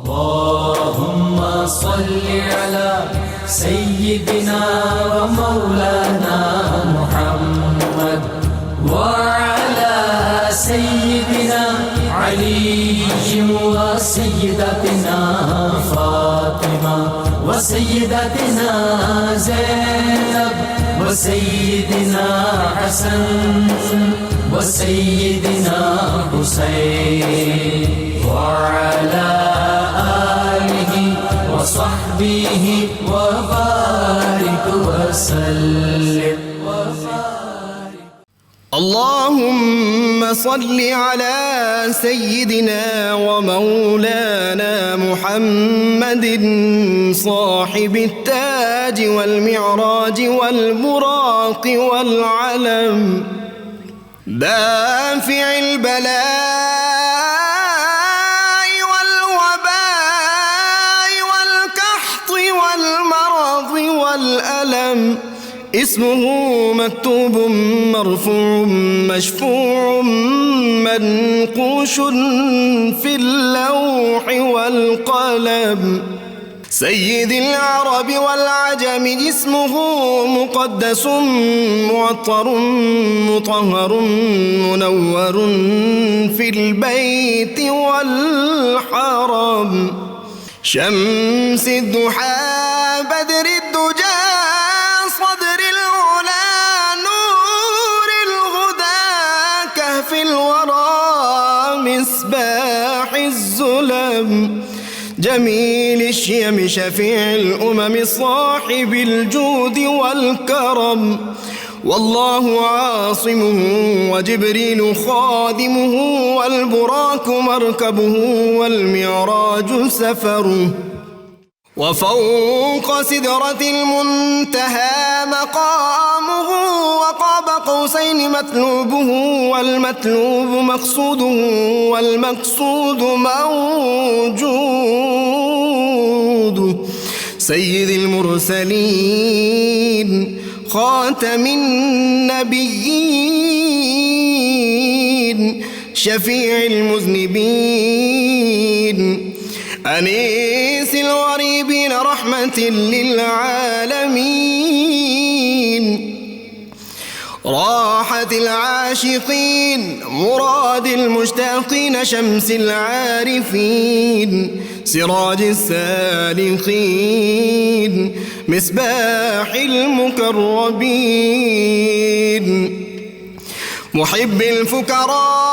اللهم صل على سيدنا ومولانا محمد وعلى سيدنا علي وسيدتنا فاطمة وسيدتنا زينب وسيدنا حسن وسيدنا حسين وعلى آله وصحبه وبارك وسلم. اللهم صل على سيدنا ومولانا محمد صاحب التاج والمعراج والبراق والعلم دافع البلاء والوباء والقحط والمرض والألم اسمه مكتوب مرفوع مشفوع منقوش في اللوح والقلم سيد العرب والعجم اسمه مقدس معطر مطهر منور في البيت والحرم شمس الضحى بدر الدجى صدر العلا نور الهدى كهف الورى مصباح الظلم جميل الشيم شفيع الأمم صاحب الجود والكرم والله عاصمه وجبريل خادمه والبراك مركبه والمعراج سفره وفوق سدرة المنتهى مقامه وقاب قوسين مطلوبه والمطلوب مقصوده والمقصود موجود سيد المرسلين خاتم النبيين شفيع المذنبين أنيس الغريبين رحمة للعالمين راحة العاشقين مراد المشتاقين شمس العارفين سراج السالكين مصباح المقربين محب الفقراء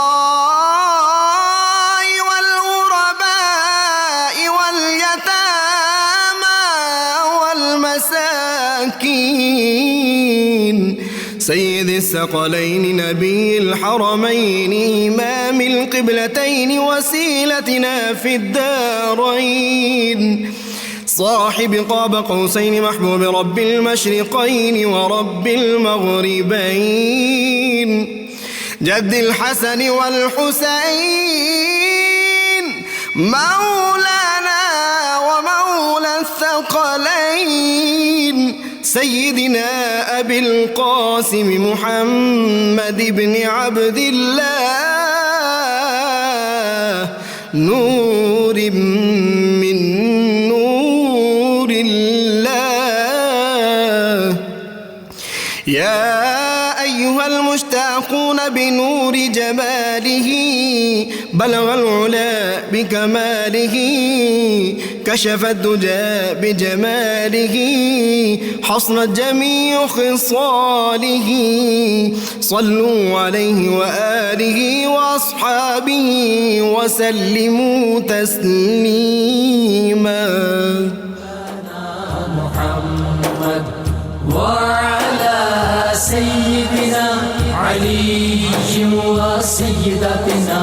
سيد الثقلين نبي الحرمين إمام القبلتين وسيلتنا في الدارين صاحب قاب قوسين محبوب رب المشرقين ورب المغربين جد الحسن والحسين مولانا ومولى الثقلين سيدنا أبي القاسم محمد بن عبد الله نور من نور الله يا أيها المشتاقون بنور جماله بلغ العلا بكماله كشف الدجى بجماله حصنت جميع خصاله صلوا عليه وآله وأصحابه وسلموا تسليما محمد وعلى سيدنا علي وسيدتنا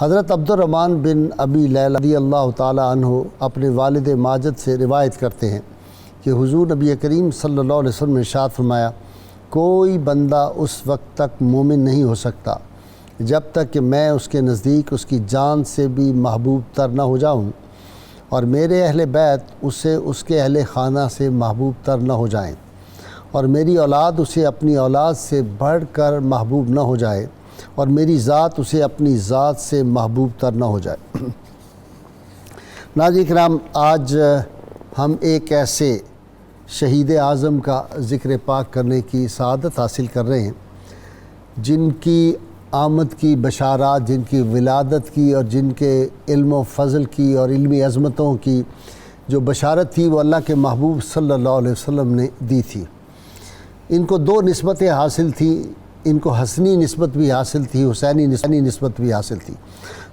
حضرت عبد الرحمن بن ابی لیلہ رضی اللہ تعالیٰ عنہ اپنے والد ماجد سے روایت کرتے ہیں کہ حضور نبی کریم صلی اللہ علیہ وسلم نے ارشاد فرمایا، کوئی بندہ اس وقت تک مومن نہیں ہو سکتا جب تک کہ میں اس کے نزدیک اس کی جان سے بھی محبوب تر نہ ہو جاؤں، اور میرے اہل بیت اسے اس کے اہل خانہ سے محبوب تر نہ ہو جائیں، اور میری اولاد اسے اپنی اولاد سے بڑھ کر محبوب نہ ہو جائے، اور میری ذات اسے اپنی ذات سے محبوب تر نہ ہو جائے۔ ناظرین کرام، آج ہم ایک ایسے شہید اعظم کا ذکر پاک کرنے کی سعادت حاصل کر رہے ہیں جن کی آمد کی بشارات، جن کی ولادت کی اور جن کے علم و فضل کی اور علمی عظمتوں کی جو بشارت تھی وہ اللہ کے محبوب صلی اللہ علیہ وسلم نے دی تھی۔ ان کو دو نسبتیں حاصل تھیں، ان کو حسنی نسبت بھی حاصل تھی، حسینی نسبت بھی حاصل تھی۔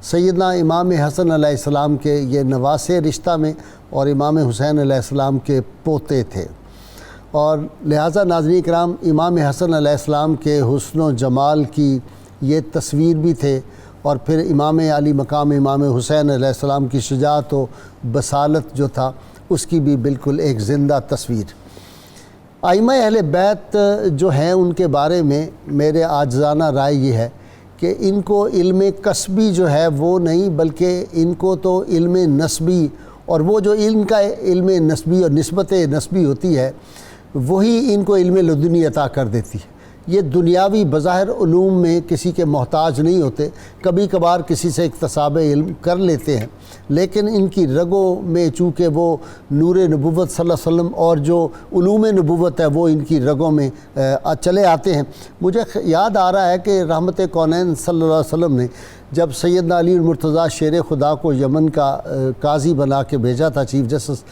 سیدنا امام حسن علیہ السلام کے یہ نواسے رشتہ میں اور امام حسین علیہ السلام کے پوتے تھے، اور لہٰذا ناظرین کرام امام حسن علیہ السلام کے حسن و جمال کی یہ تصویر بھی تھے، اور پھر امام علی مقام امام حسین علیہ السلام کی شجاعت و بصالت جو تھا اس کی بھی بالکل ایک زندہ تصویر۔ ائمہ اہل بیت جو ہیں ان کے بارے میں میرے عاجزانہ رائے یہ ہے کہ ان کو علم کسبی جو ہے وہ نہیں، بلکہ ان کو تو علم نسبی، اور وہ جو ان کا علم نسبی اور نسبت نسبی ہوتی ہے وہی ان کو علم لدنی عطا کر دیتی ہے۔ یہ دنیاوی بظاہر علوم میں کسی کے محتاج نہیں ہوتے، کبھی کبھار کسی سے اکتساب علم کر لیتے ہیں، لیکن ان کی رگوں میں چونکہ وہ نور نبوت صلی اللہ علیہ وسلم اور جو علوم نبوت ہے وہ ان کی رگوں میں چلے آتے ہیں۔ مجھے یاد آ رہا ہے کہ رحمت کونین صلی اللہ علیہ وسلم نے جب سیدنا علی المرتضیٰ شیر خدا کو یمن کا قاضی بنا کے بھیجا تھا، چیف جسٹس،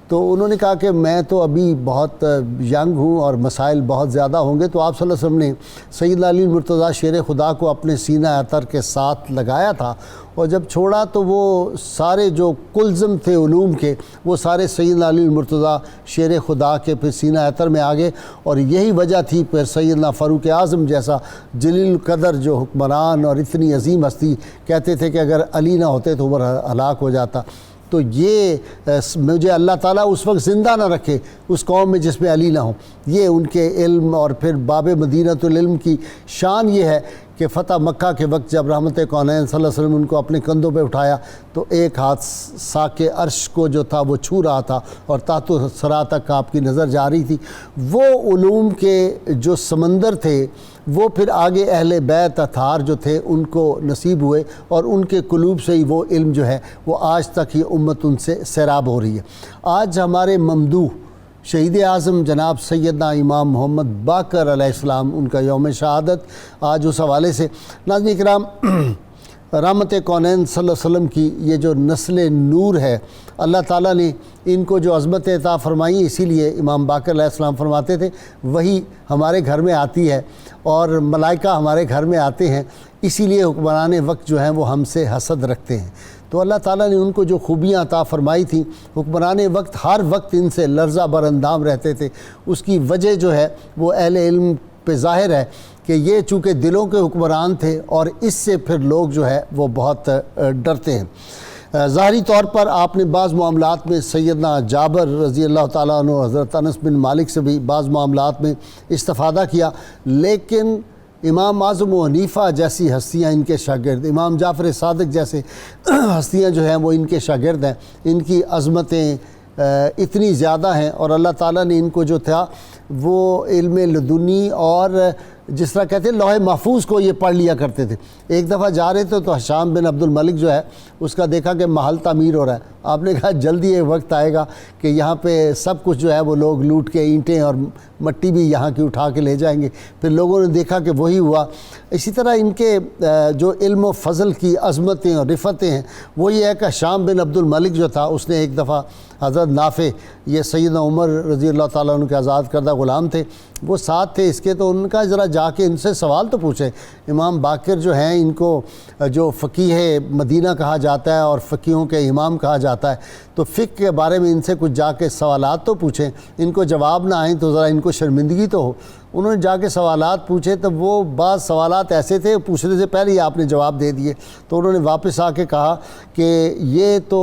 تو انہوں نے کہا کہ میں تو ابھی بہت ینگ ہوں اور مسائل بہت زیادہ ہوں گے، تو آپ صلی اللہ علیہ وسلم نے سیدنا علی المرتضیٰ شیر خدا کو اپنے سینہ عطر کے ساتھ لگایا تھا، اور جب چھوڑا تو وہ سارے جو کلزم تھے علوم کے وہ سارے سیدنا علی المرتضیٰ شیر خدا کے پھر سینہ عطر میں آ گئے، اور یہی وجہ تھی پھر سیدنا فاروق اعظم جیسا جلیل القدر جو حکمران اور اتنی عظیم ہستی کہتے تھے کہ اگر علی نہ ہوتے تو عمر ہلاک ہو جاتا۔ تو یہ مجھے اللہ تعالیٰ اس وقت زندہ نہ رکھے اس قوم میں جس میں علی نہ ہوں۔ یہ ان کے علم اور پھر باب مدینۃ العلم کی شان یہ ہے کہ فتح مکہ کے وقت جب رحمت کونین صلی اللہ علیہ وسلم ان کو اپنے کندھوں پہ اٹھایا تو ایک ہاتھ ساق عرش کو جو تھا وہ چھو رہا تھا اور تحت الثری تک آپ کی نظر جا رہی تھی۔ وہ علوم کے جو سمندر تھے وہ پھر آگے اہل بیت اطہار جو تھے ان کو نصیب ہوئے، اور ان کے قلوب سے ہی وہ علم جو ہے وہ آج تک یہ امت ان سے سیراب ہو رہی ہے۔ آج ہمارے ممدوح شہید اعظم جناب سیدنا امام محمد باقر علیہ السلام ان کا یوم شہادت، آج اس حوالے سے ناظرین کرام رحمت کونین صلی اللہ علیہ وسلم کی یہ جو نسل نور ہے، اللہ تعالیٰ نے ان کو جو عظمت عطا فرمائی، اسی لیے امام باقر علیہ السلام فرماتے تھے وہی ہمارے گھر میں آتی ہے اور ملائکہ ہمارے گھر میں آتے ہیں، اسی لیے حکمران وقت جو ہیں وہ ہم سے حسد رکھتے ہیں۔ تو اللہ تعالیٰ نے ان کو جو خوبیاں عطا فرمائی تھیں، حکمران وقت ہر وقت ان سے لرزہ بر اندام رہتے تھے۔ اس کی وجہ جو ہے وہ اہل علم پہ ظاہر ہے کہ یہ چونکہ دلوں کے حکمران تھے اور اس سے پھر لوگ جو ہے وہ بہت ڈرتے ہیں۔ ظاہری طور پر آپ نے بعض معاملات میں سیدنا جابر رضی اللہ تعالیٰ عنہ، حضرت انس بن مالک سے بھی بعض معاملات میں استفادہ کیا، لیکن امام اعظم و حنیفہ جیسی ہستیاں ان کے شاگرد، امام جعفر صادق جیسے ہستیاں جو ہیں وہ ان کے شاگرد ہیں، ان کی عظمتیں اتنی زیادہ ہیں، اور اللہ تعالیٰ نے ان کو جو تھا وہ علم لدنی اور جس طرح کہتے ہیں لوح محفوظ کو یہ پڑھ لیا کرتے تھے۔ ایک دفعہ جا رہے تھے تو حشام بن عبد الملک جو ہے اس کا دیکھا کہ محل تعمیر ہو رہا ہے، آپ نے کہا جلدی ایک وقت آئے گا کہ یہاں پہ سب کچھ جو ہے وہ لوگ لوٹ کے اینٹیں اور مٹی بھی یہاں کی اٹھا کے لے جائیں گے۔ پھر لوگوں نے دیکھا کہ وہی ہوا۔ اسی طرح ان کے جو علم و فضل کی عظمتیں اور رفتیں ہیں وہ یہ ہے کہ حشام بن عبد الملک جو تھا اس نے ایک دفعہ حضرت نافع، یہ سیدنا عمر رضی اللہ تعالیٰ عنہ کے آزاد کردہ غلام تھے، وہ ساتھ تھے اس کے، تو ان کا ذرا جا کے ان سے سوال تو پوچھیں۔ امام باقر جو ہیں ان کو جو فقیہ مدینہ کہا جاتا ہے اور فقیہوں کے امام کہا جاتا ہے، تو فقہ کے بارے میں ان سے کچھ جا کے سوالات تو پوچھیں، ان کو جواب نہ آئیں تو ذرا ان کو شرمندگی تو ہو۔ انہوں نے جا کے سوالات پوچھے تو وہ بعض سوالات ایسے تھے پوچھنے سے پہلے ہی آپ نے جواب دے دیے، تو انہوں نے واپس آ کے کہا کہ یہ تو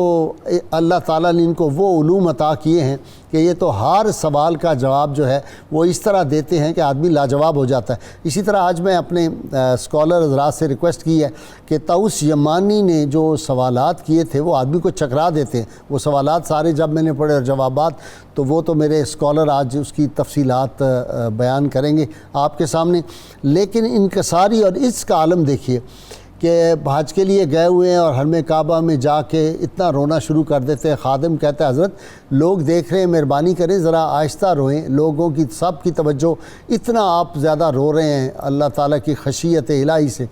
اللہ تعالیٰ نے ان کو وہ علوم عطا کیے ہیں کہ یہ تو ہر سوال کا جواب جو ہے وہ اس طرح دیتے ہیں کہ آدمی لاجواب ہو جاتا ہے۔ اسی طرح آج میں اپنے اسکالر حضرات سے ریکویسٹ کی ہے کہ طاؤس یمانی نے جو سوالات کیے تھے وہ آدمی کو چکرا دیتے ہیں، وہ سوالات سارے جب میں نے پڑھے اور جوابات، تو وہ تو میرے اسکالر آج اس کی تفصیلات بیان کریں گے آپ کے سامنے۔ لیکن انکساری اور اس کا عالم دیکھیے کہ حج کے لیے گئے ہوئے ہیں اور حرم کعبہ میں جا کے اتنا رونا شروع کر دیتے ہیں۔ خادم کہتا ہے حضرت لوگ دیکھ رہے ہیں، مہربانی کریں ذرا آہستہ روئیں، لوگوں کی سب کی توجہ، اتنا آپ زیادہ رو رہے ہیں اللہ تعالیٰ کی خشیت الہی سے۔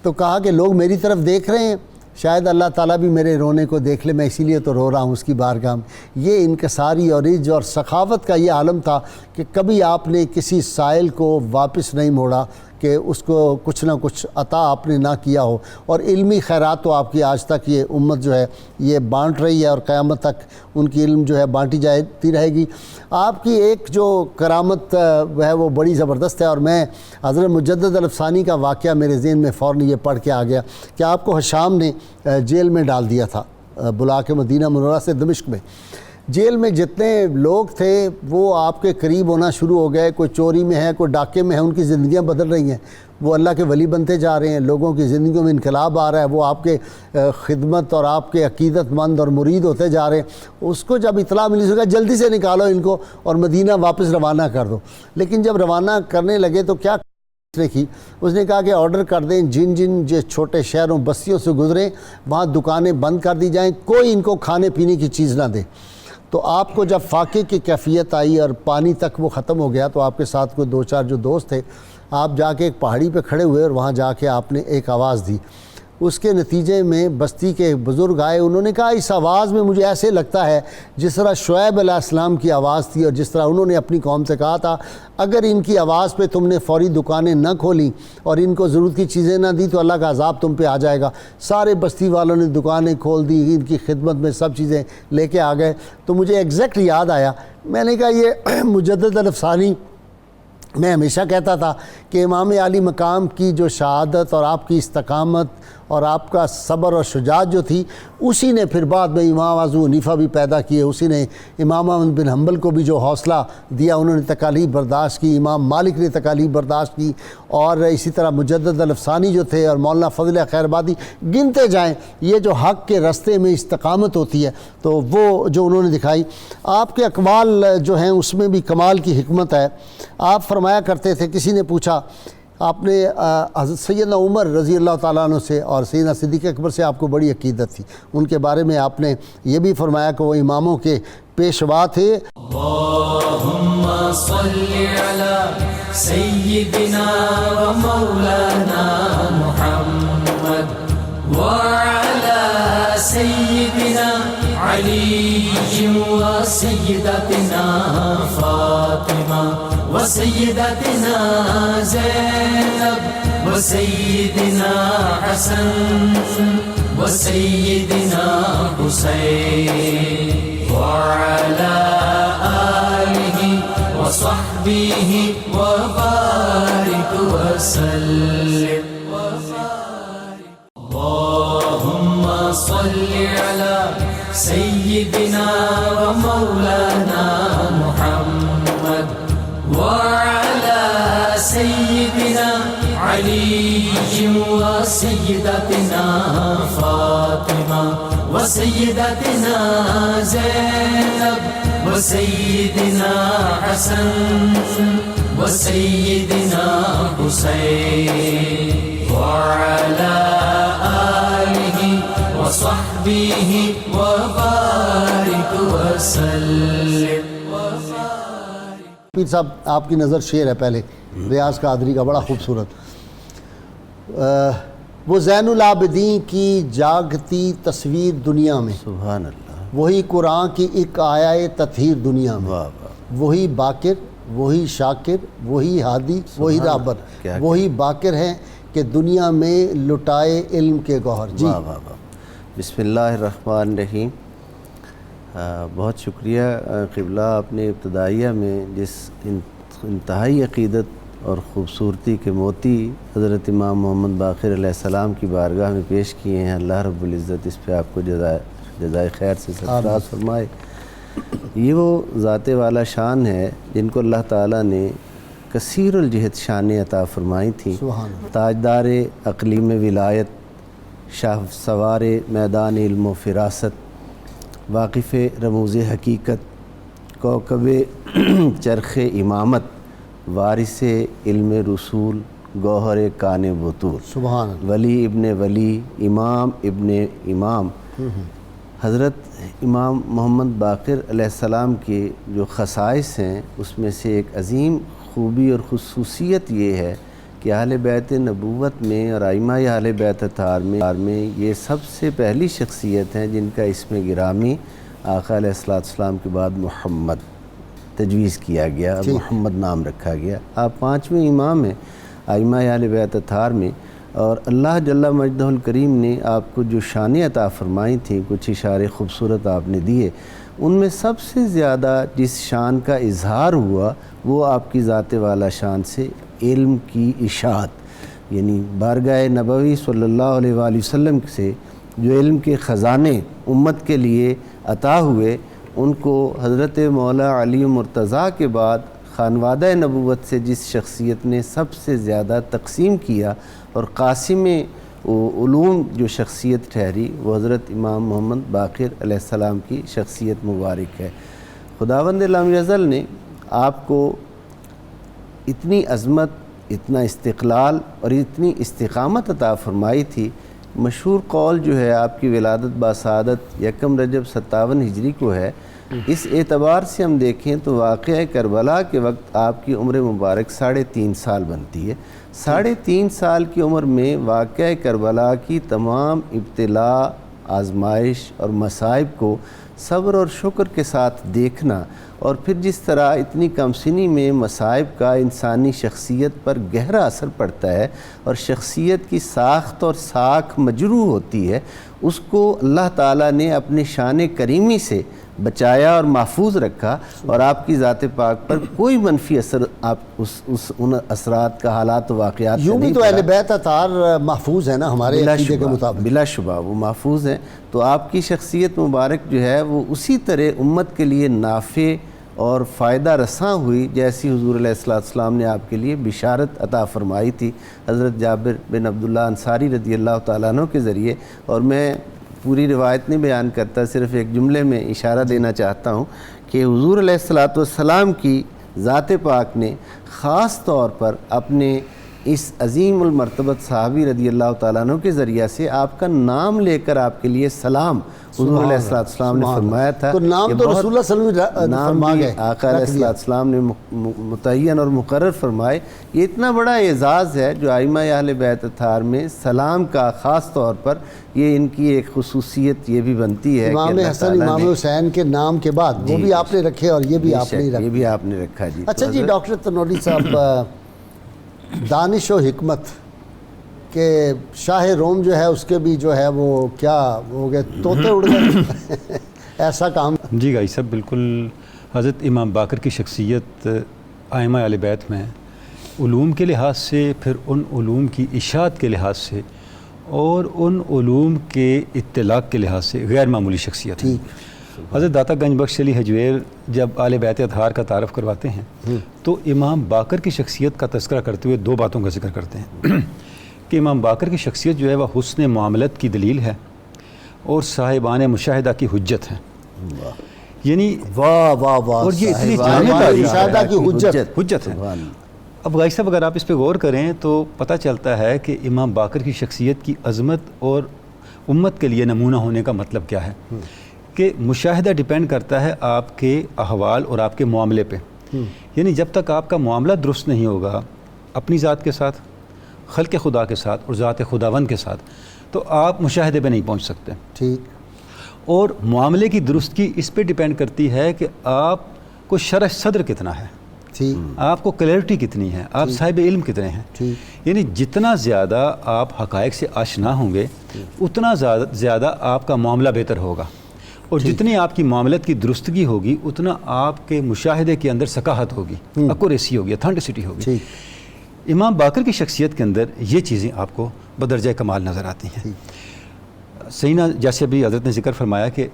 تو کہا کہ لوگ میری طرف دیکھ رہے ہیں، شاید اللہ تعالیٰ بھی میرے رونے کو دیکھ لے، میں اسی لیے تو رو رہا ہوں اس کی بارگاہ میں۔ یہ انکساری اور عجز اور سخاوت کا یہ عالم تھا کہ کبھی آپ نے کسی سائل کو واپس نہیں موڑا کہ اس کو کچھ نہ کچھ عطا آپ نے نہ کیا ہو، اور علمی خیرات تو آپ کی آج تک یہ امت جو ہے یہ بانٹ رہی ہے اور قیامت تک ان کی علم جو ہے بانٹی جاتی رہے گی۔ آپ کی ایک جو کرامت ہے وہ بڑی زبردست ہے، اور میں حضرت مجدد الافسانی کا واقعہ میرے ذہن میں فوراً یہ پڑھ کے آ گیا کہ آپ کو حشام نے جیل میں ڈال دیا تھا، بلا کے مدینہ منورہ سے دمشق میں۔ جیل میں جتنے لوگ تھے وہ آپ کے قریب ہونا شروع ہو گئے، کوئی چوری میں ہے، کوئی ڈاکے میں ہے، ان کی زندگیاں بدل رہی ہیں، وہ اللہ کے ولی بنتے جا رہے ہیں، لوگوں کی زندگیوں میں انقلاب آ رہا ہے، وہ آپ کے خدمت اور آپ کے عقیدت مند اور مرید ہوتے جا رہے ہیں۔ اس کو جب اطلاع ملی، اس نے کہا جلدی سے نکالو ان کو اور مدینہ واپس روانہ کر دو۔ لیکن جب روانہ کرنے لگے تو کیا کی، اس نے کہا کہ آرڈر کر دیں جن جو چھوٹے شہروں بستیوں سے گزریں وہاں دکانیں بند کر دی جائیں، کوئی ان کو کھانے پینے کی چیز نہ دے۔ تو آپ کو جب فاقے کی کیفیت آئی اور پانی تک وہ ختم ہو گیا تو آپ کے ساتھ کوئی دو چار جو دوست تھے، آپ جا کے ایک پہاڑی پہ کھڑے ہوئے اور وہاں جا کے آپ نے ایک آواز دی۔ اس کے نتیجے میں بستی کے بزرگ آئے، انہوں نے کہا اس آواز میں مجھے ایسے لگتا ہے جس طرح شعیب علیہ السلام کی آواز تھی، اور جس طرح انہوں نے اپنی قوم سے کہا تھا اگر ان کی آواز پہ تم نے فوری دکانیں نہ کھولیں اور ان کو ضرورت کی چیزیں نہ دی تو اللہ کا عذاب تم پہ آ جائے گا۔ سارے بستی والوں نے دکانیں کھول دی، ان کی خدمت میں سب چیزیں لے کے آ گئے۔ تو مجھے ایگزیکٹ یاد آیا، میں نے کہا یہ مجدد الافسانی، میں ہمیشہ کہتا تھا کہ امام عالی مقام کی جو شہادت اور آپ کی استقامت اور آپ کا صبر اور شجاعت جو تھی، اسی نے پھر بعد میں امام ابو حنیفہ بھی پیدا کیے، اسی نے امام احمد بن حنبل کو بھی جو حوصلہ دیا، انہوں نے تکالیف برداشت کی، امام مالک نے تکالیف برداشت کی، اور اسی طرح مجدد الافسانی جو تھے اور مولانا فضل خیرآبادی، گنتے جائیں۔ یہ جو حق کے راستے میں استقامت ہوتی ہے تو وہ جو انہوں نے دکھائی، آپ کے اقوال جو ہیں اس میں بھی کمال کی حکمت ہے۔ آپ فرمایا کرتے تھے، کسی نے پوچھا آپ نے حضرت سیدنا عمر رضی اللہ تعالیٰ عنہ سے اور سیدنا صدیق اکبر سے آپ کو بڑی عقیدت تھی، ان کے بارے میں آپ نے یہ بھی فرمایا کہ وہ اماموں کے پیشوا تھے۔ اللہم صلی علی سیدنا و مولانا محمد وعلی سیدنا علی و سیدتنا فاطمہ و سیدتنا زینب و سیدنا حسن و سیدنا حسین وعلى آله وصحبه وبارك وسلم اللهم صل على سيدنا ومولانا محمد وعلى سيدنا علي وسيدتنا فاطمة وسيدتنا زينب وسيدنا حسن وسيدنا حسين وعلى آله وصحبه وبارك وسلم۔ پیر صاحب آپ کی نظر شعر ہے پہلے ریاض قادری کا بڑا خوبصورت، وہ زین العابدین کی جاگتی تصویر دنیا میں، سبحان اللہ، وہی قرآن کی ایک آیہ تطہیر دنیا میں، واہ واہ، وہی باقر، وہی شاکر، وہی ہادی، وہی رابر، کیا وہی باقر ہیں کہ دنیا میں لٹائے علم کے گوہر۔ جی واہ واہ واہ، بسم اللہ الرحمن الرحیم۔ بہت شکریہ قبلہ، آپ نے ابتدائیہ میں جس انتہائی عقیدت اور خوبصورتی کے موتی حضرت امام محمد باقر علیہ السلام کی بارگاہ میں پیش کیے ہیں. اللہ رب العزت اس پہ آپ کو جزائے خیر سے سرفراز فرمائے. یہ وہ ذات والا شان ہے جن کو اللہ تعالیٰ نے کثیر الجہت شان عطا فرمائی تھی. تاجدار اقلیم ولایت، شاہ سوار میدان علم و فراست، واقف رموز حقیقت، کوکب چرخ امامت، وارث علم رسول، گوہر کان بطول، سبحان اللہ. ولی ابن ولی، امام ابن امام. حضرت امام محمد باقر علیہ السلام کے جو خصائص ہیں اس میں سے ایک عظیم خوبی اور خصوصیت یہ ہے کہ اہل بیت نبوت میں اور ائمہ اہل بیت اطہار میں یہ سب سے پہلی شخصیت ہیں جن کا اسم گرامی آقا علیہ السلام کے بعد محمد تجویز کیا گیا، محمد نام رکھا گیا. آپ 5ویں امام ہیں ائمہ اہل بیت اطہار میں، اور اللہ جل مجدہ الکریم نے آپ کو جو شان عطا فرمائی تھیں، کچھ اشارے خوبصورت آپ نے دیے، ان میں سب سے زیادہ جس شان کا اظہار ہوا وہ آپ کی ذات والا شان سے علم کی اشاعت، یعنی بارگاہ نبوی صلی اللہ علیہ وآلہ وسلم سے جو علم کے خزانے امت کے لیے عطا ہوئے، ان کو حضرت مولا علی مرتضیٰ کے بعد خانوادہ نبوت سے جس شخصیت نے سب سے زیادہ تقسیم کیا اور قاسم علوم جو شخصیت ٹھہری، وہ حضرت امام محمد باقر علیہ السلام کی شخصیت مبارک ہے. خداوند لم یزل نے آپ کو اتنی عظمت، اتنا استقلال اور اتنی استقامت عطا فرمائی تھی. مشہور قول جو ہے آپ کی ولادت باسعادت 1 رجب 57 ہجری کو ہے. اس اعتبار سے ہم دیکھیں تو واقعہ کربلا کے وقت آپ کی عمر مبارک 3.5 سال بنتی ہے. 3.5 سال کی عمر میں واقعہ کربلا کی تمام ابتلا، آزمائش اور مصائب کو صبر اور شکر کے ساتھ دیکھنا، اور پھر جس طرح اتنی کم سنی میں مصائب کا انسانی شخصیت پر گہرا اثر پڑتا ہے اور شخصیت کی ساخت اور ساکھ مجروح ہوتی ہے، اس کو اللہ تعالیٰ نے اپنے شان کریمی سے بچایا اور محفوظ رکھا، اور آپ کی ذات پاک پر کوئی منفی اثر آپ ان اثرات کا حالات و واقعات یوں بھی تو اہل بیت اطہار محفوظ ہیں نا ہمارے عقیدے کے مطابق. بلا شبہ وہ محفوظ ہیں. تو آپ کی شخصیت مبارک جو ہے وہ اسی طرح امت کے لیے نافع اور فائدہ رساں ہوئی جیسی حضور علیہ السلام نے آپ کے لیے بشارت عطا فرمائی تھی حضرت جابر بن عبداللہ انصاری رضی اللہ تعالیٰ عنہ کے ذریعے. اور میں پوری روایت نہیں بیان کرتا، صرف ایک جملے میں اشارہ دینا چاہتا ہوں کہ حضور علیہ السلام کی ذات پاک نے خاص طور پر اپنے اس عظیم المرتبت صحابی رضی اللہ تعالیٰ عنہ کے ذریعہ سے آپ کا نام لے کر آپ کے لیے سلام حضور علیہ السلام نے فرمایا تھا. تو نام تو رسول اللہ صلی اللہ علیہ وسلم نام بھی آقا علیہ السلام نے متعین اور مقرر فرمائے. یہ اتنا بڑا اعزاز ہے جو ائمہ اہل بیت اطہار میں سلام کا خاص طور پر یہ ان کی ایک خصوصیت یہ بھی بنتی ہے. امام حسن امام حسین کے نام کے بعد وہ بھی آپ نے رکھے اور یہ بھی آپ نے رکھا. یہ بھی آپ نے رکھا. جی اچھا جی ڈاکٹر تنوری صاحب، دانش و حکمت کہ شاہ روم جو ہے اس کے بھی جو ہے وہ کیا ہو گئے، طوطے اڑ گئے ایسا کام. جی گائی صاحب، بالکل حضرت امام باقر کی شخصیت ائمہ اہل بیت میں علوم کے لحاظ سے، پھر ان علوم کی اشاعت کے لحاظ سے اور ان علوم کے اطلاق کے لحاظ سے غیر معمولی شخصیت ہے. حضرت داتا گنج بخش علی حجویر جب اہل بیت اطہار کا تعارف کرواتے ہیں تو امام باقر کی شخصیت کا تذکرہ کرتے ہوئے 2 باتوں کا ذکر کرتے ہیں کہ امام باقر کی شخصیت جو ہے وہ حسن معاملت کی دلیل ہے اور صاحبان مشاہدہ کی حجت ہے. یعنی واہ واہ واہ، اور یہ اتنی مشاہدہ کی حجت ہے. اب غائی صاحب اگر آپ اس پہ غور کریں تو پتہ چلتا ہے کہ امام باقر کی شخصیت کی عظمت اور امت کے لیے نمونہ ہونے کا مطلب کیا ہے کہ مشاہدہ ڈیپینڈ کرتا ہے آپ کے احوال اور آپ کے معاملے پہ. یعنی جب تک آپ کا معاملہ درست نہیں ہوگا اپنی ذات کے ساتھ، خلق خدا کے ساتھ اور ذات خداوند کے ساتھ، تو آپ مشاہدے پہ نہیں پہنچ سکتے. ٹھیک. اور معاملے کی درستگی اس پہ ڈیپینڈ کرتی ہے کہ آپ کو شرح صدر کتنا ہے، آپ کو کلیئرٹی کتنی ہے، آپ صاحب علم کتنے ہیں. یعنی جتنا زیادہ آپ حقائق سے آشنا ہوں گے اتنا زیادہ آپ کا معاملہ بہتر ہوگا. اور جتنی آپ کی معاملت کی درستگی ہوگی اتنا آپ کے مشاہدے کے اندر ثقافت ہوگی، ایکوریسی ہوگی، اتھینٹسٹی ہوگی۔ امام باقر کی شخصیت کے اندر یہ چیزیں آپ کو بدرجہ کمال نظر آتی ہیں۔ سیدنا جیسے ابھی حضرت نے ذکر فرمایا کہ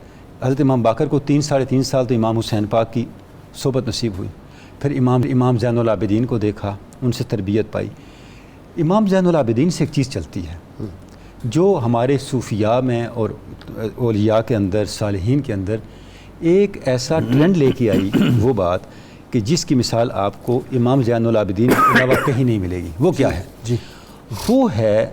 حضرت امام باقر کو 3-3.5 سال تو امام حسین پاک کی صحبت نصیب ہوئی، پھر امام زین العابدین کو دیکھا، ان سے تربیت پائی۔ امام زین العابدین سے ایک چیز چلتی ہے جو ہمارے صوفیاء میں اور اولیاء کے اندر، صالحین کے اندر ایک ایسا ٹرینڈ لے کے آئی، وہ بات کہ جس کی مثال آپ کو امام زین العابدین کے علاوہ کہیں نہیں ملے گی۔ وہ کیا ہے؟ وہ ہے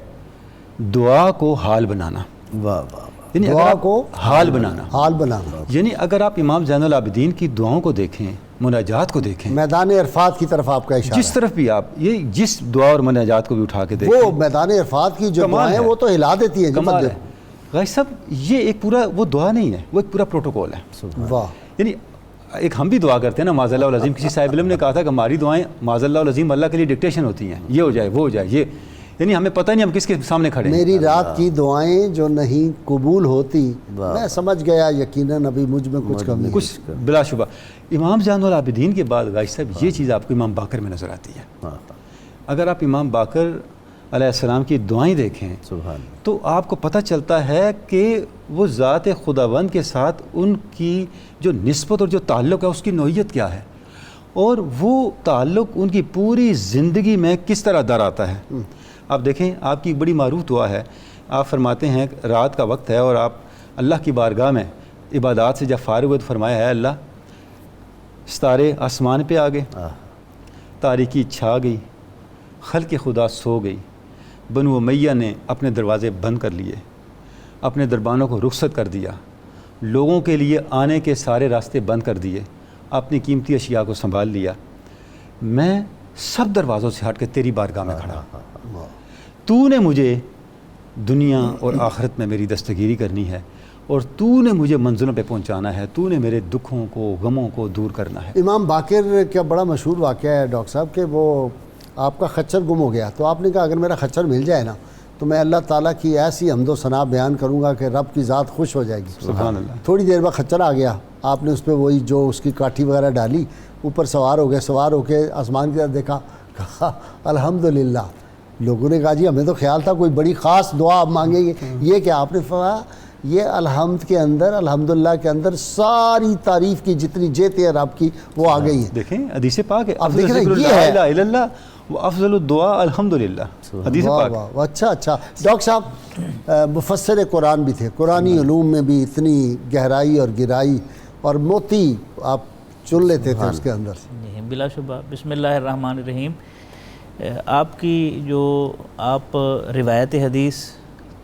دعا کو حال بنانا۔ واہ واہ، یعنی دعا کو حال بنانا، حال بنانا، یعنی اگر آپ امام زین العابدین کی دعاؤں کو دیکھیں، مناجات کو دیکھیں، میدان عرفات کی طرف آپ کا اشارہ جس طرف بھی آپ یہ جس دعا اور مناجات کو بھی اٹھا کے دیکھیں، وہ میدان عرفات کی جو کمال دعائیں ہے، وہ تو ہلا دیتی ہیں۔ کمال ہے۔ غازی صاحب یہ ایک پورا وہ دعا نہیں ہے، وہ ایک پورا پروٹوکول ہے۔ واہ، یعنی ایک ہم بھی دعا کرتے ہیں نا معاذ اللہ العظیم، کسی صاحب علم نے کہا تھا کہ ہماری دعائیں معاذ اللہ العظیم اللہ کے لیے ڈکٹیشن ہوتی ہیں، یہ ہو جائے وہ ہو جائے، یہ یعنی ہمیں پتہ نہیں ہم کس کے سامنے کھڑے ہیں۔ میری رات کی دعائیں جو نہیں قبول ہوتی، میں سمجھ گیا یقیناً ابھی مجھ میں کچھ کمی ہے۔ کچھ بلا شبہ امام زین العابدین کے بعد غازی صاحب یہ چیز آپ کو امام باقر میں نظر آتی ہے۔ اگر آپ امام باقر علیہ السلام کی دعائیں دیکھیں تو آپ کو پتہ چلتا ہے کہ وہ ذات خداوند کے ساتھ ان کی جو نسبت اور جو تعلق ہے اس کی نوعیت کیا ہے، اور وہ تعلق ان کی پوری زندگی میں کس طرح در آتا ہے۔ آپ دیکھیں، آپ کی ایک بڑی معروف دعا ہے، آپ فرماتے ہیں رات کا وقت ہے اور آپ اللہ کی بارگاہ میں عبادات سے جب فارغ ہوئے تو فرمایا ہے اللہ ستارے آسمان پہ آ گئے، تاریکی چھا گئی، خلق خدا سو گئی، بنو امیہ نے اپنے دروازے بند کر لیے، اپنے دربانوں کو رخصت کر دیا، لوگوں کے لیے آنے کے سارے راستے بند کر دیے، اپنی قیمتی اشیاء کو سنبھال لیا، میں سب دروازوں سے ہٹ کے تیری بارگاہ میں کھڑا، تو نے مجھے دنیا اور آخرت میں میری دستگیری کرنی ہے اور تو نے مجھے منزلوں پہ پہنچانا ہے، تو نے میرے دکھوں کو غموں کو دور کرنا ہے۔ امام باقر کا بڑا مشہور واقعہ ہے ڈاکٹر صاحب کہ وہ آپ کا خچر گم ہو گیا، تو آپ نے کہا اگر میرا خچر مل جائے نا تو میں اللہ تعالیٰ کی ایسی حمد و ثنا بیان کروں گا کہ رب کی ذات خوش ہو جائے گی۔ سبحان اللہ۔ تھوڑی دیر بعد خچر آ گیا، آپ نے اس پہ وہی جو اس کی کاٹھی وغیرہ ڈالی، اوپر سوار ہو گئے، سوار ہو کے آسمان کی طرف دیکھا، کہا الحمدللہ۔ لوگوں نے کہا جی ہمیں تو خیال تھا کوئی بڑی خاص دعا آپ مانگیں گے، یہ کہ آپ نے فرمایا یہ الحمد کے اندر، الحمدللہ کے اندر ساری تعریف کی جتنی جیت ہے رب کی وہ آ گئی ہے۔ دیکھیں حدیث پاک ہے، اب افضل دیکھیں ذکر یہ لا ہے، الہ الا اللہ و افضل الدعاء الحمدللہ، حدیث واہ پاک۔ واہ واہ، اچھا ڈاکٹر صاحب مفسر قرآن بھی تھے، قرآنی علوم میں بھی اتنی گہرائی اور گہرائی اور موتی آپ چن لیتے تھے اس کے اندر سے۔ بلا شبہ۔ بسم اللہ الرحمن الرحیم۔ آپ کی جو آپ روایت حدیث،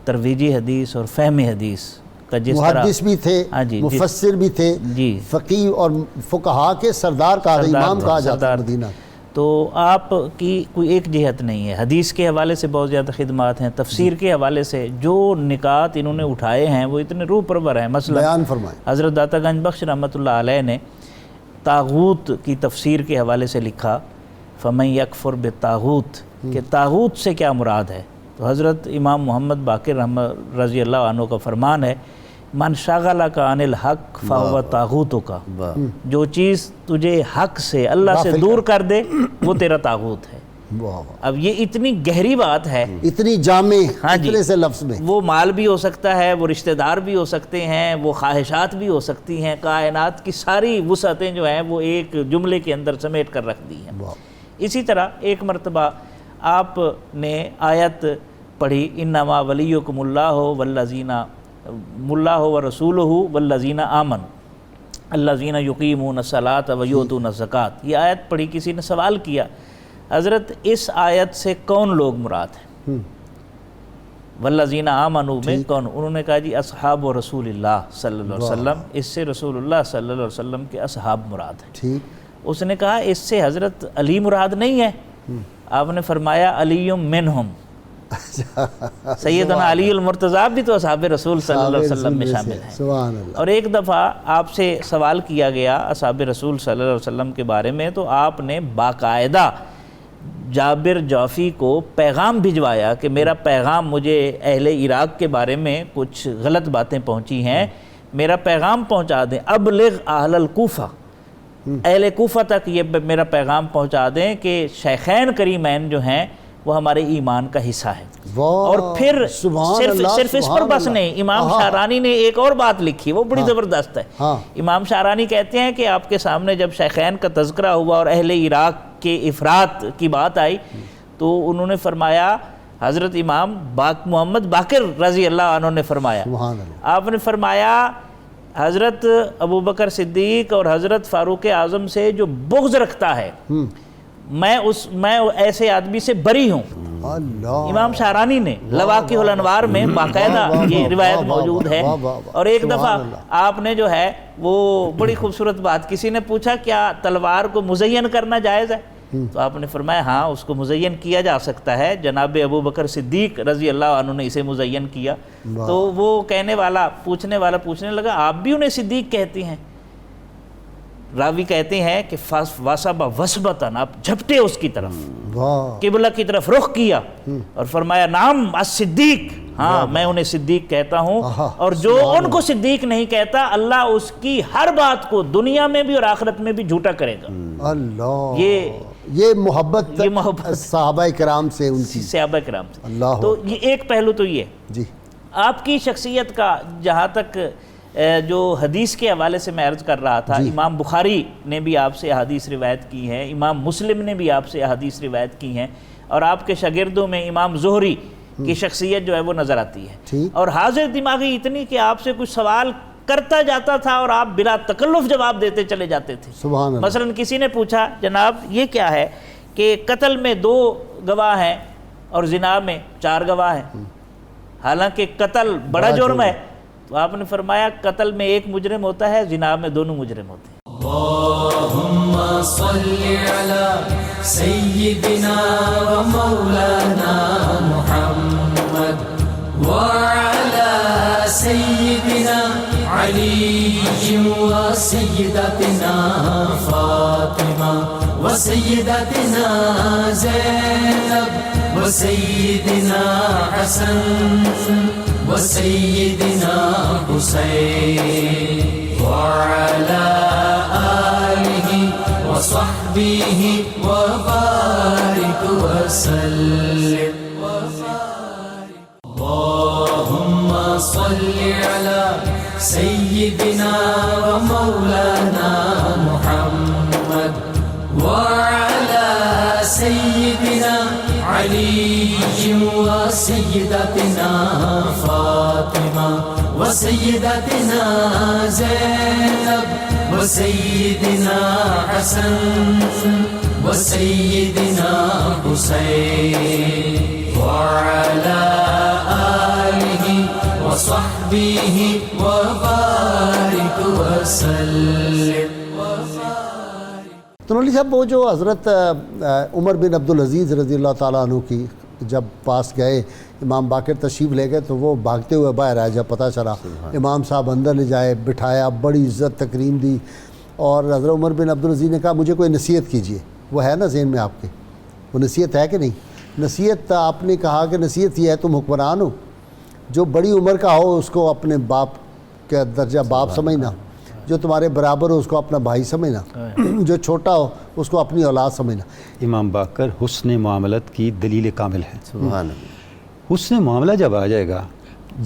ترویجی حدیث اور فہم حدیث کا جس طرح محدث بھی تھے، مفسر بھی تھے، فقیہ اور فقہا کے سردار کہا جاتا، امام کہا جاتا ہے مدینہ۔ تو آپ کی کوئی ایک جہت نہیں ہے، حدیث کے حوالے سے بہت زیادہ خدمات ہیں، تفسیر کے حوالے سے جو نکات انہوں نے اٹھائے ہیں وہ اتنے روح پرور ہیں۔ مثلا بیان فرمائیں۔ حضرت داتا گنج بخش رحمۃ اللہ علیہ نے طاغوت کی تفسیر کے حوالے سے لکھا، فَمَن يَكْفُرْ بِالطَّاغُوتِ، کہ طاغوت سے کیا مراد ہے۔ تو حضرت امام محمد باقر رضی اللہ عنہ کا فرمان ہے، من شغلک عن الحق فہو طاغوتک، جو چیز تجھے حق سے، اللہ سے دور کر دے وہ تیرا طاغوت ہے۔ اب یہ اتنی گہری بات ہے، اتنی جامع، اتنے سے لفظ میں، وہ مال بھی ہو سکتا ہے، وہ رشتہ دار بھی ہو سکتے ہیں، وہ خواہشات بھی ہو سکتی ہیں، کائنات کی ساری وسعتیں جو ہیں وہ ایک جملے کے اندر سمیٹ کر رکھ دی ہیں۔ اسی طرح ایک مرتبہ آپ نے آیت پڑھی، انما ولیکم اللہ والذین اللہ ورسولہ والذین آمنوا الذین یقیمون الصلاۃ ویؤتون الزکاۃ۔ یہ آیت پڑھی، کسی نے سوال کیا حضرت اس آیت سے کون لوگ مراد ہیں؟ والذین آمنوا میں کون؟ انہوں نے کہا جی اصحاب و رسول اللہ صلی اللہ علیہ وسلم، اس سے رسول اللہ صلی اللہ علیہ وسلم کے اصحاب مراد ہیں۔ ٹھیک۔ اس نے کہا اس سے حضرت علی مراد نہیں ہے؟ آپ نے فرمایا علی منہم، سیدنا علی المرتضیٰ بھی تو اصحاب رسول صلی اللہ علیہ وسلم میں شامل ہیں۔ سبحان اللہ۔ اور ایک دفعہ آپ سے سوال کیا گیا اصحاب رسول صلی اللہ علیہ وسلم کے بارے میں، تو آپ نے باقاعدہ جابر جعفی کو پیغام بھجوایا کہ میرا پیغام، مجھے اہل عراق کے بارے میں کچھ غلط باتیں پہنچی ہیں، میرا پیغام پہنچا دیں، ابلغ اہل الکوفہ، اہل کوفہ تک یہ میرا پیغام پہنچا دیں کہ شیخین کریمین جو ہیں وہ ہمارے ایمان کا حصہ ہے۔ اور پھر صرف اس پر بس نہیں، امام شارانی نے ایک اور بات لکھی، وہ بڑی زبردست ہے۔ امام شارانی کہتے ہیں کہ آپ کے سامنے جب شیخین کا تذکرہ ہوا اور اہل عراق کے افراد کی بات آئی تو انہوں نے فرمایا، حضرت امام محمد باقر رضی اللہ عنہ نے فرمایا، آپ نے فرمایا حضرت ابوبکر صدیق اور حضرت فاروق اعظم سے جو بغض رکھتا ہے میں ایسے آدمی سے بری ہوں۔ امام شارانی نے لواقع الانوار میں باقاعدہ یہ روایت موجود ہے۔ اور ایک دفعہ آپ نے جو ہے وہ بڑی خوبصورت بات، کسی نے پوچھا کیا تلوار کو مزین کرنا جائز ہے؟ تو آپ نے فرمایا ہاں اس کو مزین کیا جا سکتا ہے، جناب ابوبکر صدیق رضی اللہ عنہ نے اسے مزین کیا۔ تو وہ پوچھنے والا لگا آپ بھی انہیں صدیق کہتی ہیں؟ راوی کہتے ہیں کہ وَاسَبَ وَسْبَتًا، آپ جھپٹے اس کی طرف، قبلہ کی طرف رخ کیا اور فرمایا نعم الصدیق، ہاں میں انہیں صدیق کہتا ہوں، اور جو ان کو صدیق نہیں کہتا اللہ اس کی ہر بات کو دنیا میں بھی اور آخرت میں بھی جھوٹا کرے گا۔ اللہ، یہ محبت صحابہ کرام سے، ان کی صحابہ کرام سے۔ تو یہ ایک پہلو تو یہ جی آپ کی شخصیت کا، جہاں تک جو حدیث کے حوالے سے میں عرض کر رہا تھا، امام بخاری نے بھی آپ سے احادیث روایت کی ہیں، امام مسلم نے بھی آپ سے احادیث روایت کی ہیں، اور آپ کے شاگردوں میں امام زہری کی شخصیت جو ہے وہ نظر آتی ہے، اور حاضر دماغی اتنی کہ آپ سے کچھ سوال کرتا جاتا تھا اور آپ بلا تکلف جواب دیتے چلے جاتے تھے۔ مثلا کسی نے پوچھا جناب یہ کیا ہے کہ قتل میں 2 گواہ ہیں اور زنا میں 4 گواہ ہیں، حالانکہ قتل بڑا جرم ہے، تو آپ نے فرمایا قتل میں 1 مجرم ہوتا ہے، زنا میں 2 مجرم ہوتے ہیں۔ اللہم صلی علی سیدنا و مولانا محمد وعلی سیدنا علی و سیدتنا فاطمہ و سیدتنا زینب و سیدنا حسن وسيدنا حسين وعلى آله وصحبه وبارك وسلم اللهم صل على سيدنا ومولانا محمد وعلى سيدنا علي وسيدتنا فاطمة وسيدتنا زينب وسيدنا حسن وسيدنا حسين وعلى آله وصحبه وبارك وسلم۔ تو مولوی صاحب وہ جو حضرت عمر بن عبدالعزیز رضی اللہ تعالیٰ عنہ کی جب پاس گئے، امام باقر تشریف لے گئے تو وہ بھاگتے ہوئے باہر آئے، جب پتہ چلا امام صاحب اندر لے جائے، بٹھایا، بڑی عزت تکریم دی، اور حضرت عمر بن عبدالعزیز نے کہا مجھے کوئی نصیحت کیجئے۔ وہ ہے نا ذہن میں آپ کے، وہ نصیحت ہے کہ نہیں؟ نصیحت آپ نے کہا کہ نصیحت یہ ہے تم حکمران ہو، جو بڑی عمر کا ہو اس کو اپنے باپ کا درجہ باپ سمجھنا، جو تمہارے برابر ہو اس کو اپنا بھائی سمجھنا، جو چھوٹا ہو اس کو اپنی اولاد سمجھنا۔ امام باقر حسن معاملت کی دلیل کامل ہے۔ سبحان اللہ۔ حسن معاملہ جب آ جائے گا،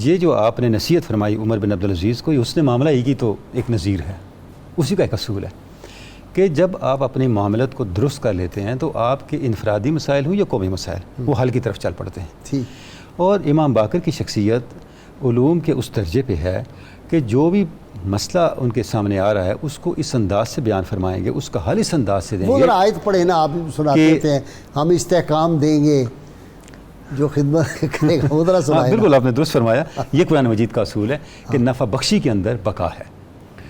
یہ جو آپ نے نصیحت فرمائی عمر بن عبدالعزیز کو، یہ حسن معاملہ ہی کی تو ایک نظیر ہے، اسی کا ایک اصول ہے کہ جب آپ اپنے معاملت کو درست کر لیتے ہیں تو آپ کے انفرادی مسائل ہوں یا قومی مسائل، وہ حل کی طرف چل پڑتے ہیں۔ اور امام باقر کی شخصیت علوم کے اس درجے پہ ہے کہ جو بھی مسئلہ ان کے سامنے آ رہا ہے اس کو اس انداز سے بیان فرمائیں گے، اس کا حل اس انداز سے دیں گے۔ وہ ذرا آیت پڑھے نا، آپ سناتے ہیں ہم استحکام دیں گے جو خدمت کرے گا، وہ ذرا سنائے۔ بالکل آپ نے درست فرمایا، یہ قرآن مجید کا اصول ہے کہ نفع بخشی کے اندر بقا ہے۔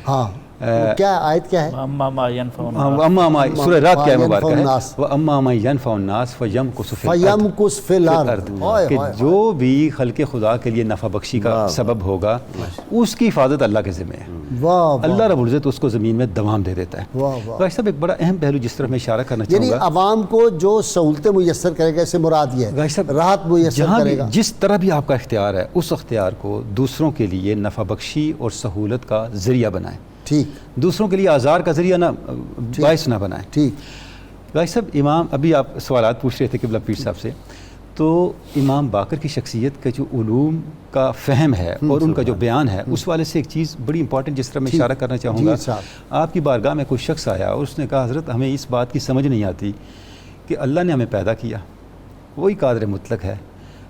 ہاں، کیا آیت کیا ہے؟ اما ینفعون اما سورہ رات کیا مبارکہ ہے الناس۔ وہ اما ینفع الناس فیمکث فی الارض، فَيَمْكُثْ فِي الْأَرْضِ، کہ جو بھی خلق خدا کے لیے نفع بخشی کا سبب ہوگا اس کی حفاظت اللہ کے ذمہ ہے۔ واہ اللہ رب العزت اس کو زمین میں دوام دے دیتا ہے۔ واہ واہ، بھائی صاحب ایک بڑا اہم پہلو جس طرح میں اشارہ کرنا چاہوں یعنی گا، عوام کو جو سہولتیں میسر کرے گا، اس سے مراد یہ بھائی ہے صاحب راحت میسر جہاں کرے بھی گا۔ جس طرح بھی آپ کا اختیار ہے اس اختیار کو دوسروں کے لیے نفع بخشی اور سہولت کا ذریعہ بنائیں، ٹھیک دوسروں کے لیے آزار کا ذریعہ نہ باعث نہ بنائیں۔ ٹھیک، بھائی صاحب امام ابھی آپ سوالات پوچھ رہے تھے قبلہ پیر صاحب سے، تو امام باقر کی شخصیت کا جو علوم کا فہم ہے اور ان کا جو بیان ہے اس والے سے ایک چیز بڑی امپورٹنٹ جس طرح میں اشارہ کرنا چاہوں گا، جی صاحب۔ آپ کی بارگاہ میں کوئی شخص آیا اور اس نے کہا حضرت ہمیں اس بات کی سمجھ نہیں آتی کہ اللہ نے ہمیں پیدا کیا، وہی قادر مطلق ہے،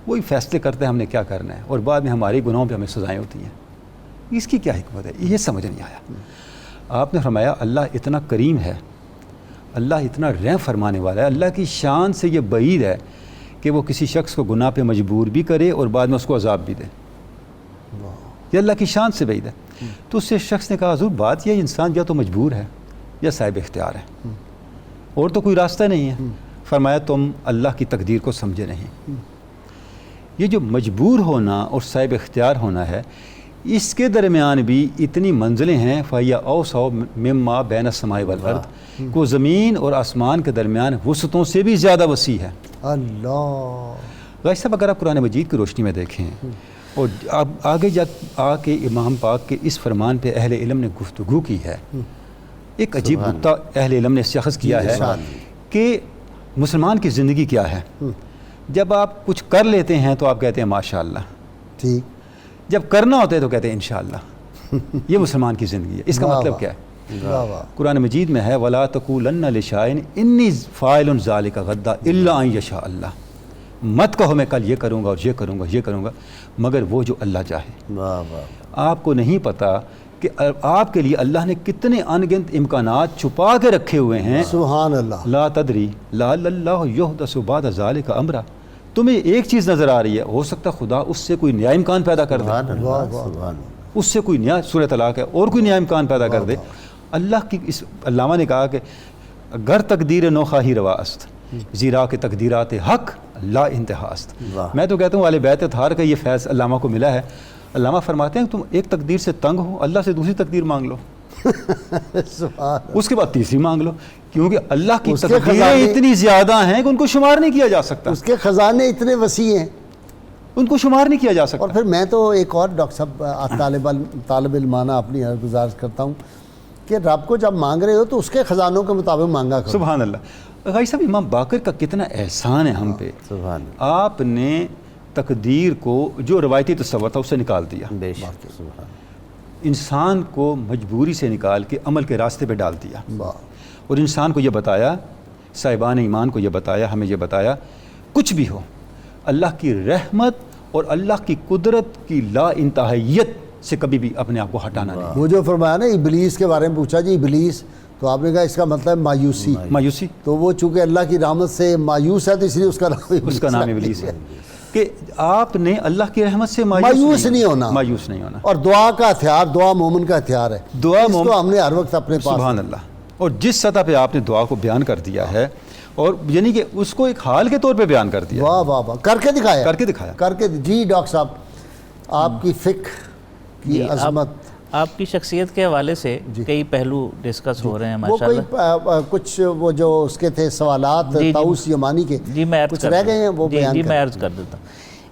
وہی فیصلے کرتے ہیں ہم نے کیا کرنا ہے، اور بعد میں ہمارے گناہوں پہ ہمیں سزائیں ہوتی ہیں، اس کی کیا حکمت ہے؟ یہ سمجھ نہیں آیا۔ آپ نے فرمایا اللہ اتنا کریم ہے، اللہ اتنا رحم فرمانے والا ہے، اللہ کی شان سے یہ بعید ہے کہ وہ کسی شخص کو گناہ پہ مجبور بھی کرے اور بعد میں اس کو عذاب بھی دے، یہ اللہ کی شان سے بعید ہے۔ تو اس سے شخص نے کہا حضور بات یہ انسان یا تو مجبور ہے یا صاحب اختیار ہے، اور تو کوئی راستہ نہیں ہے۔ فرمایا تم اللہ کی تقدیر کو سمجھے نہیں، یہ جو مجبور ہونا اور صاحب اختیار ہونا ہے اس کے درمیان بھی اتنی منزلیں ہیں، فَهِيَ أَوْسَعُ مِمَّا بَيْنَ السَّمَاءِ وَالْأَرْضِ، کو زمین اور آسمان کے درمیان وسعتوں سے بھی زیادہ وسیع ہے۔ اللہ، غازی صاحب اگر آپ قرآن مجید کی روشنی میں دیکھیں اور اب آگے جا آ کے امام پاک کے اس فرمان پہ اہل علم نے گفتگو کی ہے، ایک عجیب نکتہ اہل علم نے شخص کیا ہے کہ مسلمان کی زندگی کیا ہے۔ جب آپ کچھ کر لیتے ہیں تو آپ کہتے ہیں ماشاءاللہ، ٹھیک، جب کرنا ہوتا ہے تو کہتے ہیں انشاءاللہ۔ یہ مسلمان کی زندگی ہے۔ اس کا مطلب کیا ہے؟ واہ واہ، قرآن مجید میں ہے وَلَا تَقُولَنَّ لِشَيْءٍ إِنِّي فَاعِلٌ ذَلِكَ غَدًّا إِلَّا أَن يَشَاءَ اللَّهُ، مت کہو میں کل یہ کروں گا اور یہ کروں گا یہ کروں گا، مگر وہ جو اللہ چاہے۔ واہ واہ، آپ کو نہیں پتا کہ آپ کے لیے اللہ نے کتنے ان گنت امکانات چھپا کے رکھے ہوئے ہیں۔ سبحان اللہ، لا تدری لعل اللہ یحدث بعد ذلك امرا، تمہیں ایک چیز نظر آ رہی ہے، ہو سکتا خدا اس سے کوئی نیا امکان پیدا کر دے، سبحان اللہ، سبحان اللہ۔ اس سے کوئی نیا سورہ طلاق ہے اور کوئی نیا امکان پیدا کر دے۔ اللہ کی اس علامہ نے کہا کہ گر تقدیر نوخواہی روا است، زیرا کہ تقدیرات حق لا انتہا است۔ میں تو کہتا ہوں اہل بیت اطہار کا یہ فیض علامہ کو ملا ہے۔ علامہ فرماتے ہیں تم ایک تقدیر سے تنگ ہو، اللہ سے دوسری تقدیر مانگ لو، سبحان، اس کے بعد تیسری مانگ لو، کیونکہ اللہ کی اس کے تقدیریں خزانے اتنی زیادہ ہیں کہ ان کو شمار نہیں کیا جا سکتا، اس کے خزانے اتنے وسیع ہیں۔ ان کو شمار نہیں کیا جا اور سکتا۔ پھر میں تو ایک اور ڈاکٹر صاحب طالب علمانہ اپنی گزارش کرتا ہوں کہ رب کو جب مانگ رہے ہو تو اس کے خزانوں کے مطابق مانگا کرو۔ سبحان اللہ۔ غازی صاحب امام باقر کا کتنا احسان ہے ہم پہ، سبحان اللہ، آپ نے تقدیر کو جو روایتی تصور تھا اسے نکال دیا، بے شک، سبحان اللہ۔ انسان کو مجبوری سے نکال کے عمل کے راستے پہ ڈال دیا، واہ، اور انسان کو یہ بتایا، صاحبان ایمان کو یہ بتایا، ہمیں یہ بتایا کچھ بھی ہو اللہ کی رحمت اور اللہ کی قدرت کی لا انتہائیت سے کبھی بھی اپنے آپ کو ہٹانا نہیں۔ وہ جو فرمایا نا ابلیس کے بارے میں پوچھا جی ابلیس، تو آپ نے کہا اس کا مطلب ہے مایوسی، مایوسی، تو وہ چونکہ اللہ کی رحمت سے مایوس ہے تو اس لیے اس کا نام ابلیس ہے کہ آپ نے اللہ کی رحمت سے مایوس نہیں ہونا، مایوس نہیں ہونا، اور دعا کا ہتھیار، دعا مومن کا ہتھیار ہے، دعا اس کو ہم نے ہر وقت اپنے پاس۔ سبحان اللہ۔ اور جس سطح پہ آپ نے دعا کو بیان کر دیا ہے، اور یعنی کہ اس کو ایک حال کے طور پہ بیان کر دیا، واہ واہ واہ، کر کے دکھایا، کر کے دکھایا۔ کر کے۔ جی ڈاکٹر صاحب، آپ کی فکر کی عظمت، آپ کی شخصیت کے حوالے سے کئی پہلو ڈسکس ہو رہے ہیں وہ کوئی ماشاءاللہ۔ کچھ وہ جو اس کے تھے سوالات طاؤس یمانی کے جی میں عرض کچھ کر رہ گئے ہیں، وہ بیان جی کریں۔ میں عرض کر دیتا ہوں۔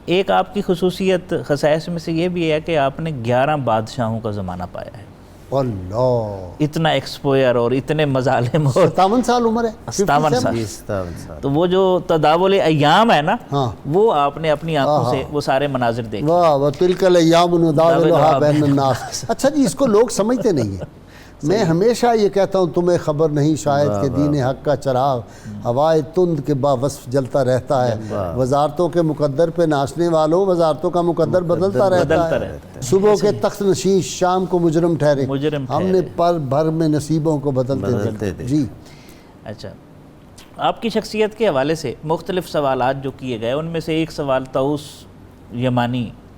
ایک آپ کی خصوصیت خصائص میں سے یہ بھی ہے کہ آپ نے 11 بادشاہوں کا زمانہ پایا ہے، اللہ، اتنا ایکسپوئر اور اتنے مظالم اور 57 سال عمر ہے، 57 سال۔ 57 سال، تو وہ جو تداول ایام ہے نا، ہاں، وہ آپ نے اپنی آنکھوں سے وہ سارے مناظر دیکھے۔ واہ واہ، تلک الایام نداولها بین الناس۔ اچھا جی، اس کو لوگ سمجھتے نہیں ہیں۔ میں ہمیشہ یہ کہتا ہوں تمہیں خبر نہیں شاید کہ دین حق کا چراغ ہوائے تند کے باوصف جلتا رہتا ہے، وزارتوں کے مقدر پہ ناچنے والوں وزارتوں کا مقدر بدلتا رہتا ہے، صبح کے تخت نشین شام کو مجرم ٹھہرے، ہم نے پر بھر میں نصیبوں کو بدلتے تھے۔ جی اچھا، آپ کی شخصیت کے حوالے سے مختلف سوالات جو کیے گئے، ان میں سے ایک سوال طاؤس یمانی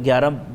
11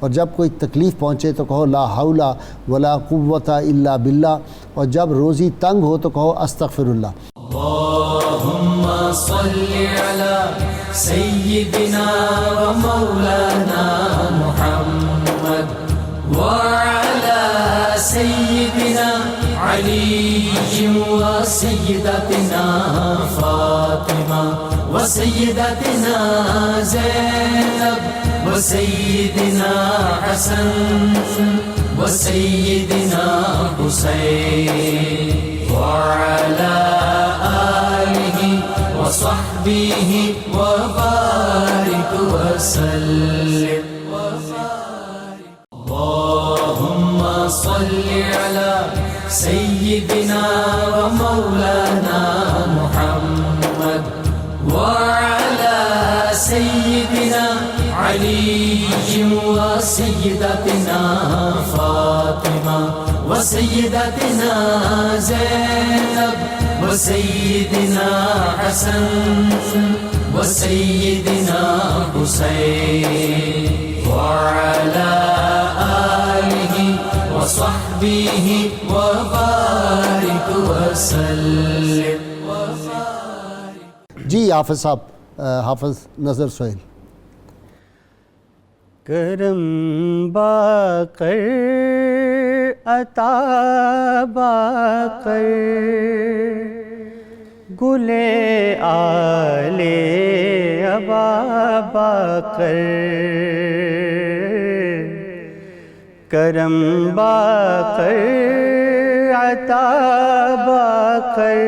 اور جب کوئی تکلیف پہنچے تو کہو لا حول ولا قوت الا باللہ، اور جب روزی تنگ ہو تو کہو استغفر اللہ۔ اللهم صل على سيدنا ومولانا محمد وعلى سيدنا علي وسيدتنا فاطمة وسيدتنا زينب وسيدنا حسن وسيدنا حسين وعلى آله وصحبه وبارك وسلم۔ اللهم صل على سيدنا ومولانا محمد وعلى سيدنا علي وسيدتنا فاطمة وسيدتنا زينب وسيدنا حسن وسيدنا حسين وعلى آله وصحبه وبارك وسلم۔ جی حافظ صاحب، حافظ نظر سہیل۔ کرم باقر عطا باقر گلے آلے ابا باقر، کرم باقر عطا باقر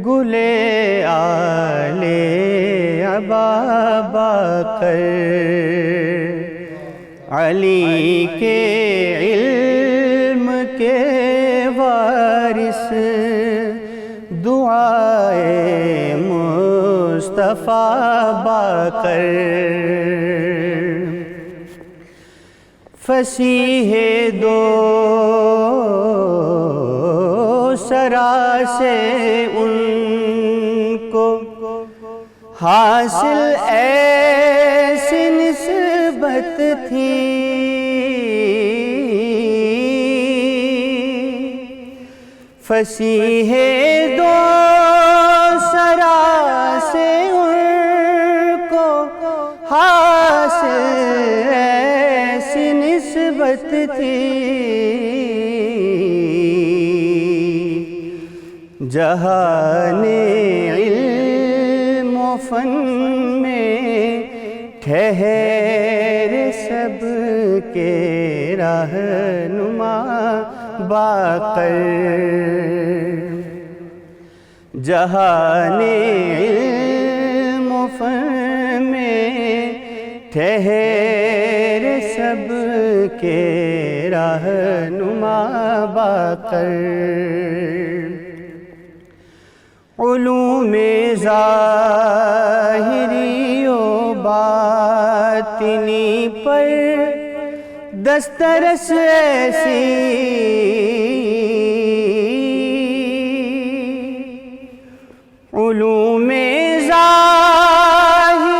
گلے آلے ابا باقر، علی کے علم کے وارث دعائے مصطفیٰ باقر، فصیح دو سرا سے ان کو حاصل ایسی نسبت تھی، فصیح دو سرا سے ان کو حاصل ایسی نسبت تھی، جہان علم و فن میں ٹھہر سب کے رہنما باقر، جہان علم و فن میں ٹھہر سب کے رہنما باقر، علوم ظاہری و باطنی پر دسترس ایسی، علوم ظاہری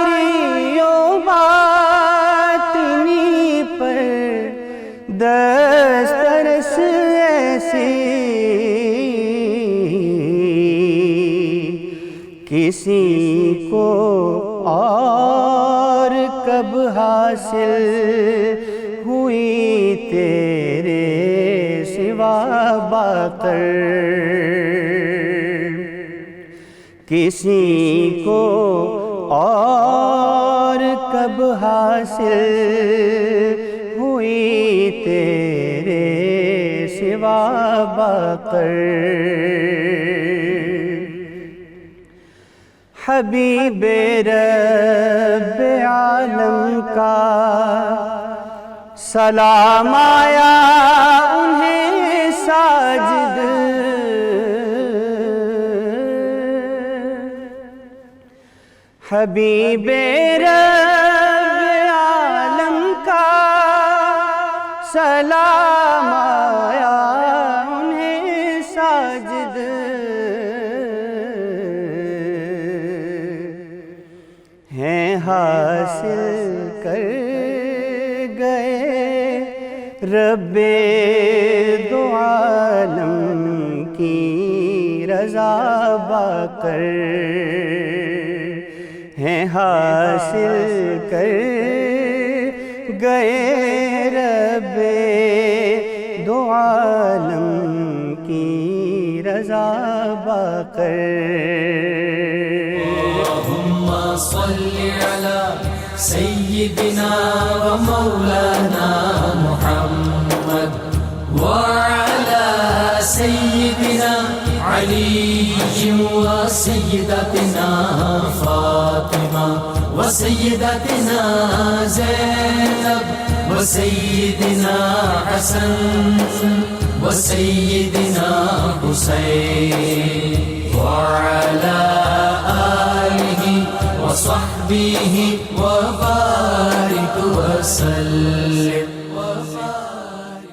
و باطنی پر دسترس ایسی، کسی کو اور کب حاصل ہوئی تیرے سوا باقر، کسی کو اور کب حاصل ہوئی تیرے سوا باقر، حبیب رب عالم کا سلام آیا انہیں ساجد، حبیب رب عالم کا سلام آیا انہیں ساجد، ہیں حاصل کر رب دو عالم کی رضا باقر ہیں حاصل کر گئے رب دو عالم کی رضا باقر اللهم صل على سيدنا ومولانا محمد وعلى سيدنا علي وسيدتنا فاطمة وسيدتنا زينب وسيدنا حسن وسيدنا حسين وعلى آله وصحبه وبارك وسلم.